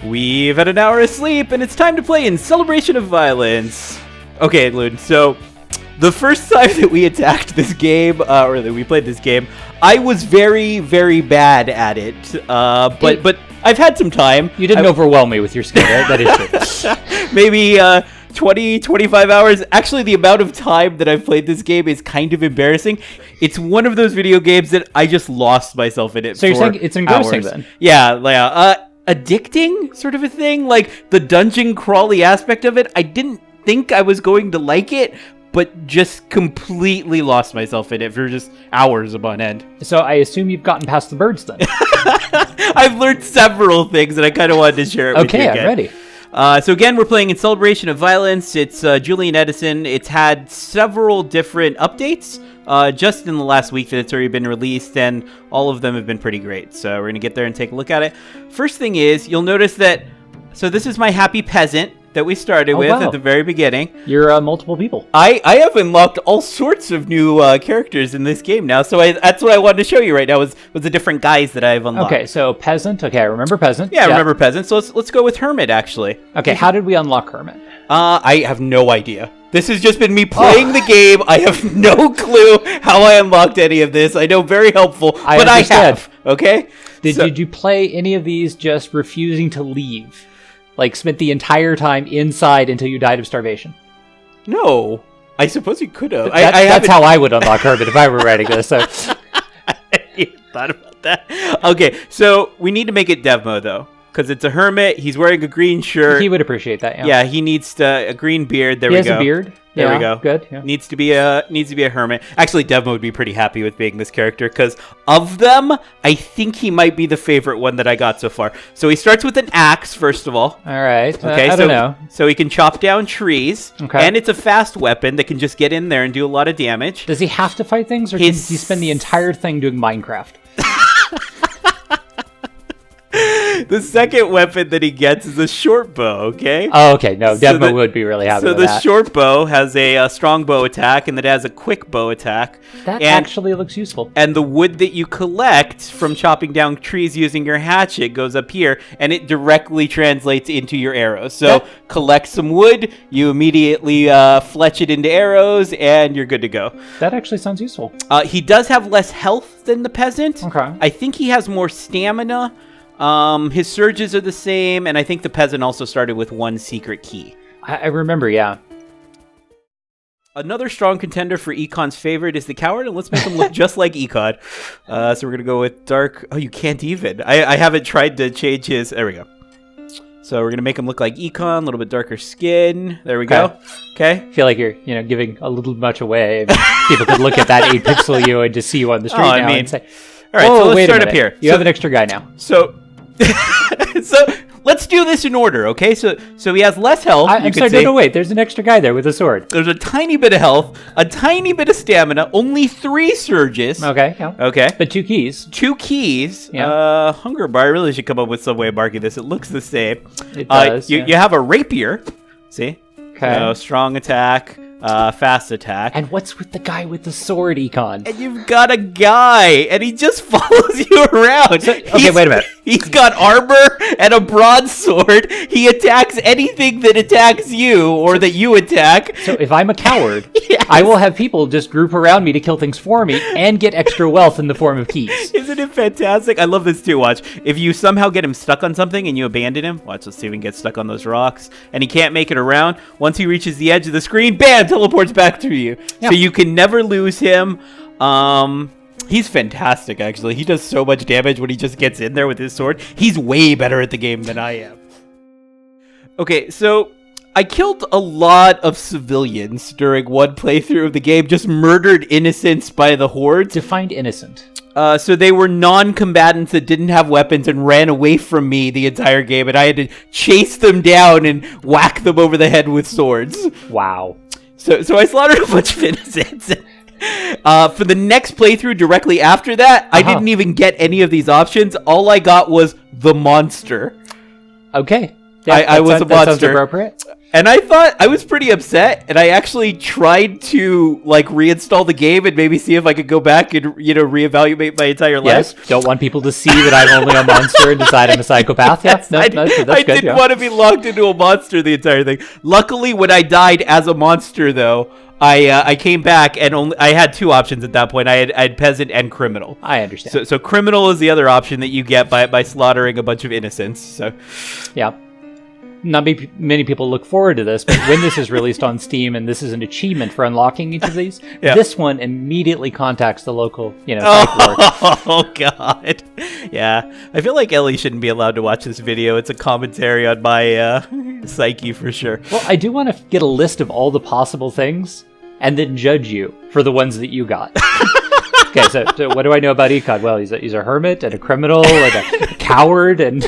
We've had an hour of sleep, and it's time to play in Celebration of Violence. Okay, Loon, so the first time that we attacked this game, or that we played this game, I was very, very bad at it. But I've had some time. You didn't overwhelm me with your skill, right? That is true. Maybe 20, 25 hours. Actually, the amount of time that I've played this game is kind of embarrassing. It's one of those video games that I just lost myself in it. So you're saying it's engrossing hours. Then? Yeah. Addicting sort of a thing. Like the dungeon crawly aspect of it. I didn't think I was going to like it, but just completely lost myself in it for just hours upon end. So I assume you've gotten past the birds then. I've learned several things and I kind of wanted to share it with you again. Okay, I'm ready. So again, we're playing in Celebration of Violence. It's Julian Edison. It's had several different updates just in the last week that it's already been released, and all of them have been pretty great. So we're going to get there and take a look at it. First thing is, you'll notice that, so this is my happy peasant that we started with at the very beginning. You're multiple people. I have unlocked all sorts of new characters in this game now, so that's what I wanted to show you right now was the different guys that I've unlocked. Okay, so Peasant. Okay, I remember Peasant. Yeah, I remember Peasant. So let's go with Hermit, actually. Okay, how did we unlock Hermit? I have no idea. This has just been me playing the game. I have no clue how I unlocked any of this. I know, very helpful, but I have. Okay? Did you play any of these just refusing to leave? Like, spent the entire time inside until you died of starvation? No. I suppose you could have. That's how I would unlock Hermit if I were writing this. So. I hadn't even thought about that. Okay, so we need to make it Devmo, though. Because it's a hermit. He's wearing a green shirt. He would appreciate that, yeah. Yeah, he needs a green beard. There we go. He has a beard. There we go. Good. Yeah. Needs to be a hermit. Actually, Devmo would be pretty happy with being this character because of them, I think he might be the favorite one that I got so far. So he starts with an axe, first of all. All right. Okay, I don't know. So he can chop down trees. Okay. And it's a fast weapon that can just get in there and do a lot of damage. Does he have to fight things, or can he spend the entire thing doing Minecraft? The second weapon that he gets is a short bow, okay? Oh, okay. No, Devmo would be really happy with that. So the short bow has a strong bow attack, and it has a quick bow attack. That actually looks useful. And the wood that you collect from chopping down trees using your hatchet goes up here, and it directly translates into your arrows. So collect some wood, you immediately fletch it into arrows, and you're good to go. That actually sounds useful. He does have less health than the peasant. Okay. I think he has more stamina. His surges are the same, and I think the peasant also started with one secret key. I remember, yeah. Another strong contender for Econ's favorite is the coward, and let's make him look just like Econ. So we're going to go with dark... Oh, you can't even. I haven't tried to change his... There we go. So we're going to make him look like Econ, a little bit darker skin. There we go. Okay. I feel like you're, giving a little much away. People could look at that 8-pixel you and just see you on the street and say... All right, so let's start up here. You have an extra guy now. So let's do this in order, okay? So he has less health. I'm sorry, no, wait. There's an extra guy there with a sword. There's a tiny bit of health, a tiny bit of stamina, only 3 surges. Okay, yeah. Okay. But 2 keys. 2 keys. Yeah. Hunger bar. I really should come up with some way of marking this. It looks the same. It does. You have a rapier. See? Okay. Strong attack. Fast attack. And what's with the guy with the sword, Econ? And you've got a guy, and he just follows you around. Okay, wait a minute. He's got armor and a broadsword. He attacks anything that attacks you or that you attack. So if I'm a coward, Yes. I will have people just group around me to kill things for me and get extra wealth in the form of keys. Isn't it fantastic? I love this too. Watch. If you somehow get him stuck on something and you abandon him, watch, let's see if we can get stuck on those rocks, and he can't make it around. Once he reaches the edge of the screen, bam, teleports back to you. Yeah. So you can never lose him. He's fantastic, actually. He does so much damage when he just gets in there with his sword. He's way better at the game than I am. Okay, so I killed a lot of civilians during one playthrough of the game, just murdered innocents by the hordes. Defined innocent. So they were non-combatants that didn't have weapons and ran away from me the entire game, and I had to chase them down and whack them over the head with swords. Wow. So I slaughtered a bunch of innocents. For the next playthrough directly after that, I didn't even get any of these options. All I got was the monster. Okay. I was a That sounds monster. appropriate. And I thought I was pretty upset, and I actually tried to like reinstall the game and maybe see if I could go back and reevaluate my entire life. Yes, don't want people to see that I'm only a monster and decide I'm a psychopath. Yeah, Yes, I that's good. didn't want to be locked into a monster the entire thing. Luckily, when I died as a monster, though, I came back and I had two options at that point. I had peasant and criminal. I understand. So criminal is the other option that you get by slaughtering a bunch of innocents. So Yeah. Not many people look forward to this, but when this is released on Steam and this is an achievement for unlocking each of these, this one immediately contacts the local, psych ward. Oh God, yeah. I feel like Ellie shouldn't be allowed to watch this video. It's a commentary on my psyche for sure. Well, I do want to get a list of all the possible things and then judge you for the ones that you got. Okay, so what do I know about Econ? Well, he's a hermit and a criminal and a coward and...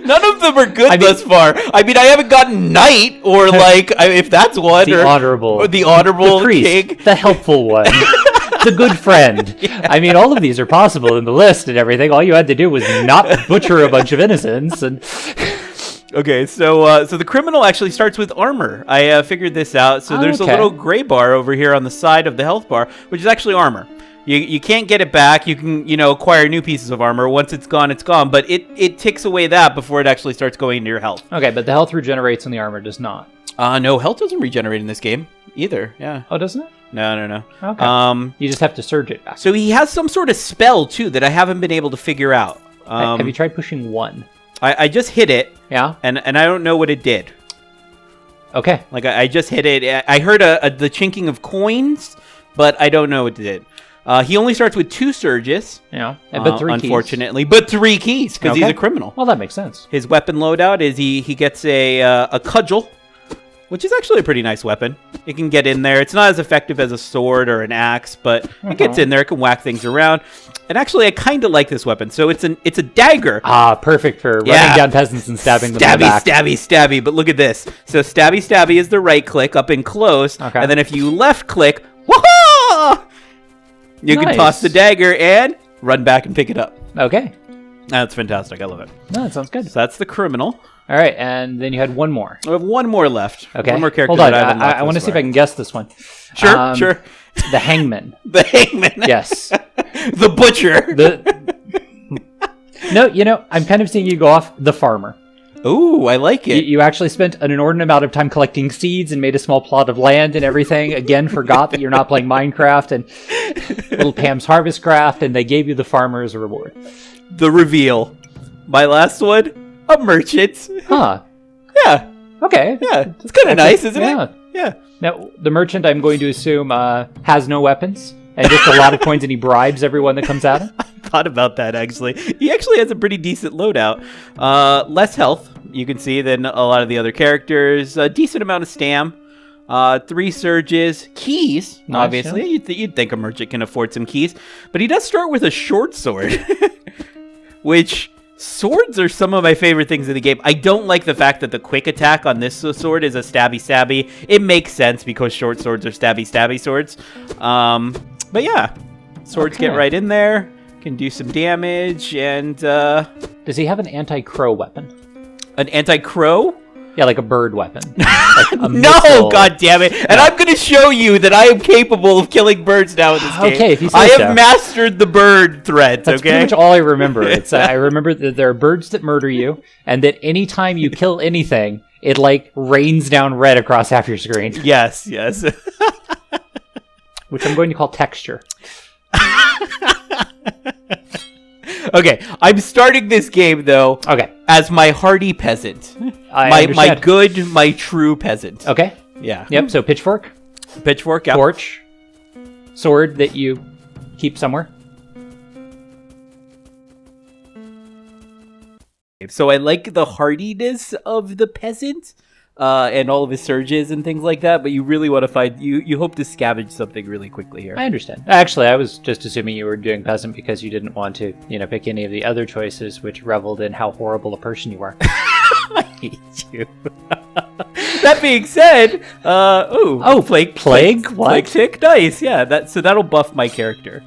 None of them are good thus far. I mean, I haven't gotten knight or if that's one. The honorable. Or the honorable the priest, king. The helpful one. The good friend. Yeah. I mean, all of these are possible in the list and everything. All you had to do was not butcher a bunch of innocents. And Okay, so the criminal actually starts with armor. I figured this out. So there's a little gray bar over here on the side of the health bar, which is actually armor. You can't get it back. You can, acquire new pieces of armor. Once it's gone, it's gone. But it ticks away that before it actually starts going into your health. Okay, but the health regenerates and the armor does not. No, health doesn't regenerate in this game either. Yeah. Oh, doesn't it? No. Okay. You just have to surge it back. So he has some sort of spell, too, that I haven't been able to figure out. Have you tried pushing 1? I just hit it. Yeah? And I don't know what it did. Okay. I just hit it. I heard the chinking of coins, but I don't know what it did. He only starts with 2 surges. Yeah, but 3 keys. Unfortunately. But 3 keys, because he's a criminal. Well, that makes sense. His weapon loadout is he gets a cudgel, which is actually a pretty nice weapon. It can get in there. It's not as effective as a sword or an axe, but it gets in there. It can whack things around. And actually, I kind of like this weapon. So it's a dagger. Ah, perfect for running down peasants and stabbing them in the back. Stabby. But look at this. So stabby is the right click up and close. Okay. And then if you left click, woohoo! You can toss the dagger and run back and pick it up. Okay. That's fantastic. I love it. No, that sounds good. So that's the criminal. All right, and then you had one more. I have one more left. Okay. One more character. Hold on. I want to see if I can guess this one. Sure. The hangman. The hangman. Yes. The butcher. No, I'm kind of seeing you go off the farmer. Ooh, I like it. You actually spent an inordinate amount of time collecting seeds and made a small plot of land and everything. Again, forgot that you're not playing Minecraft and Little Pam's Harvest Craft, and they gave you the farmer as a reward. The reveal. My last one, a merchant. Huh. Yeah. Okay. Yeah. It's kind of nice, isn't it? Yeah. Now, the merchant, I'm going to assume, has no weapons and just a lot of coins, and he bribes everyone that comes at him. I thought about that, actually. He actually has a pretty decent loadout. Less health, you can see, than a lot of the other characters. A decent amount of stam. 3 surges. Keys, nice, obviously. Yeah. You'd think a merchant can afford some keys. But he does start with a short sword. Which... Swords are some of my favorite things in the game. I don't like the fact that the quick attack on this sword is a stabby. It makes sense because short swords are stabby swords. But yeah, swords get right in there, can do some damage, and... Does he have an anti-crow weapon? An anti-crow? Yeah, like a bird weapon. No, god damn it. And I'm going to show you that I am capable of killing birds now in this game. Okay, if you say I so. have mastered the bird threats, That's pretty much all I remember. It's I remember that there are birds that murder you, and that anytime you kill anything, it rains down red across half your screen. Yes. Which I'm going to call texture. Okay, I'm starting this game, though, as my hardy peasant. My true peasant. Okay. Yeah. Yep, so pitchfork. Pitchfork, yeah. Torch. Sword that you keep somewhere. So I like the hardiness of the peasant and all of his surges and things like that, but you really want to find... You hope to scavenge something really quickly here. I understand. Actually, I was just assuming you were doing peasant because you didn't want to, pick any of the other choices which reveled in how horrible a person you are. I hate you. That being said, plague? What? Plague tick, nice. Yeah, so that'll buff my character.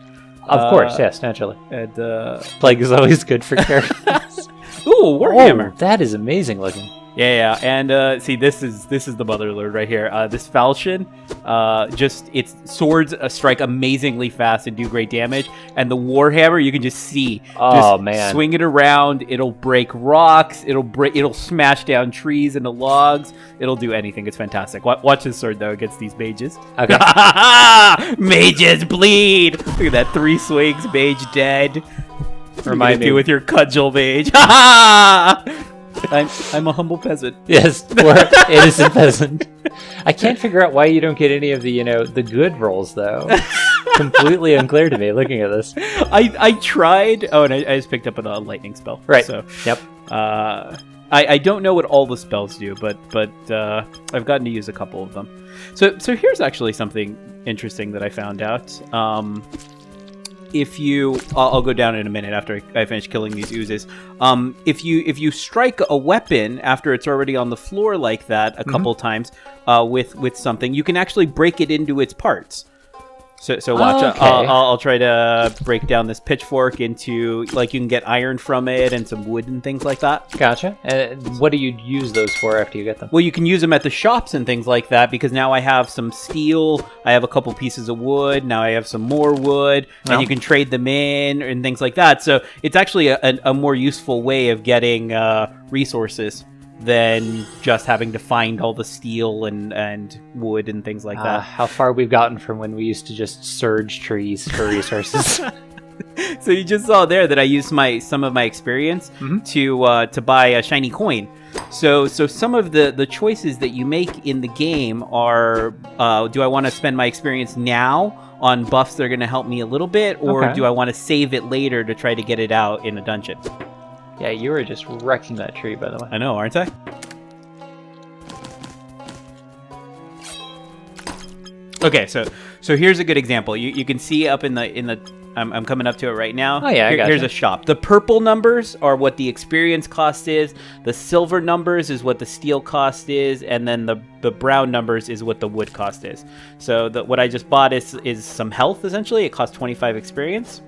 Of course, yes, naturally. And plague is always good for characters. Ooh, Warhammer. Oh, that is amazing looking. Yeah, and see, this is the mother lode right here. This falchion, just its swords strike amazingly fast and do great damage. And the warhammer, you can just see, man, swing it around. It'll break rocks. It'll smash down trees into logs. It'll do anything. It's fantastic. Watch this sword though against these mages. Okay. Mages bleed. Look at that, 3 swings, mage dead. Remind me do with your cudgel, mage. I'm a humble peasant. Yes, poor innocent peasant. I can't figure out why you don't get any of the, the good rolls, though. It's completely unclear to me looking at this. I tried. Oh, and I just picked up a lightning spell. Right. So, yep. I don't know what all the spells do, but I've gotten to use a couple of them. So here's actually something interesting that I found out. If you, I'll go down in a minute after I finish killing these oozes. If you strike a weapon after it's already on the floor like that a couple times with something, you can actually break it into its parts. So watch. Okay. I'll try to break down this pitchfork into, like, you can get iron from it and some wood and things like that. Gotcha. What do you use those for after you get them? Well, you can use them at the shops and things like that, because now I have some steel, I have a couple pieces of wood, now I have some more wood, and you can trade them in and things like that. So it's actually a more useful way of getting resources than just having to find all the steel and wood and things like that. How far we've gotten from when we used to just surge trees for resources. So you just saw there that I used some of my experience to buy a shiny coin. So some of the choices that you make in the game are, do I want to spend my experience now on buffs that are going to help me a little bit, or do I want to save it later to try to get it out in a dungeon? Yeah, you were just wrecking that tree, by the way. I know, aren't I? Okay, so here's a good example. You can see up in the I'm coming up to it right now. Oh yeah, here's a shop. The purple numbers are what the experience cost is. The silver numbers is what the steel cost is, and then the brown numbers is what the wood cost is. So what I just bought is some health essentially. It costs 25 experience.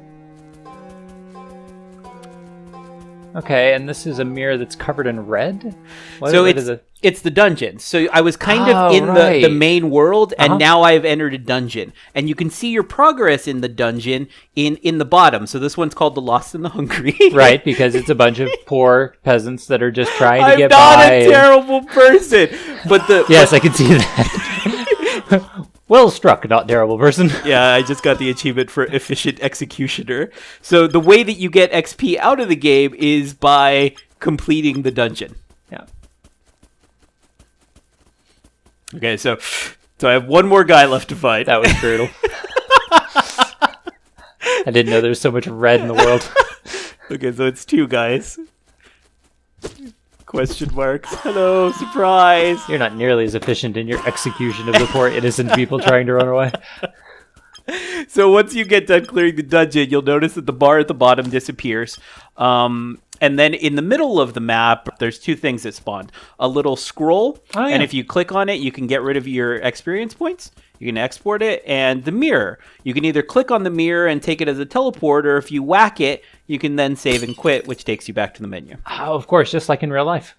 Okay, and this is a mirror that's covered in red? It's the dungeon. So I was kind of in the main world, and now I've entered a dungeon. And you can see your progress in the dungeon in the bottom. So this one's called The Lost and the Hungry. Right, because it's a bunch of poor peasants that are just trying to get by. I'm not a terrible person. But yes, I can see that. Well struck, not terrible person. Yeah, I just got the achievement for efficient executioner. So the way that you get XP out of the game is by completing the dungeon. Yeah. Okay, so I have one more guy left to fight. That was brutal. I didn't know there was so much red in the world. Okay, so it's 2 guys. Question marks. Hello, surprise. You're not nearly as efficient in your execution of the poor innocent people trying to run away. So once you get done clearing the dungeon, you'll notice that the bar at the bottom disappears. And then in the middle of the map, there's 2 things that spawn. A little scroll, and if you click on it, you can get rid of your experience points. You can export it, and the mirror. You can either click on the mirror and take it as a teleport, or if you whack it, you can then save and quit, which takes you back to the menu. Oh, of course, just like in real life.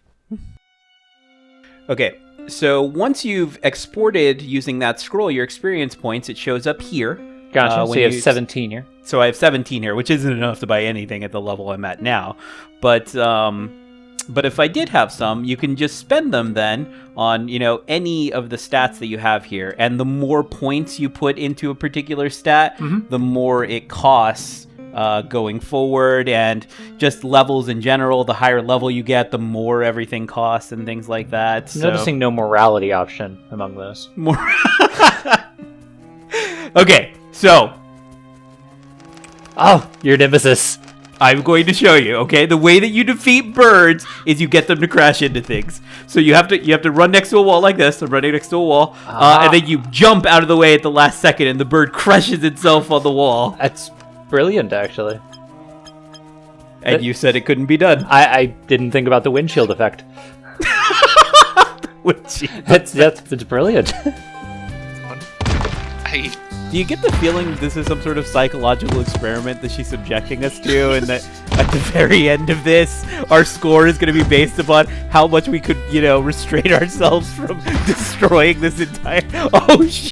Okay, so once you've exported using that scroll your experience points, it shows up here. Gotcha, so you have 17 here. So I have 17 here, which isn't enough to buy anything at the level I'm at now. But if I did have some, you can just spend them then on, any of the stats that you have here. And the more points you put into a particular stat, the more it costs going forward, and just levels in general. The higher level you get, the more everything costs and things like that. So. Noticing no morality option among those. Okay, so. Oh, your nemesis. I'm going to show you, okay? The way that you defeat birds is you get them to crash into things. So you have to run next to a wall like this. I'm running next to a wall. And then you jump out of the way at the last second, and the bird crushes itself on the wall. That's brilliant, actually. And you said it couldn't be done. I didn't think about the windshield effect. Windshield. That's brilliant. Do you get the feeling this is some sort of psychological experiment that she's subjecting us to, and that at the very end of this, our score is going to be based upon how much we could, restrain ourselves from destroying this entire... Oh, shit!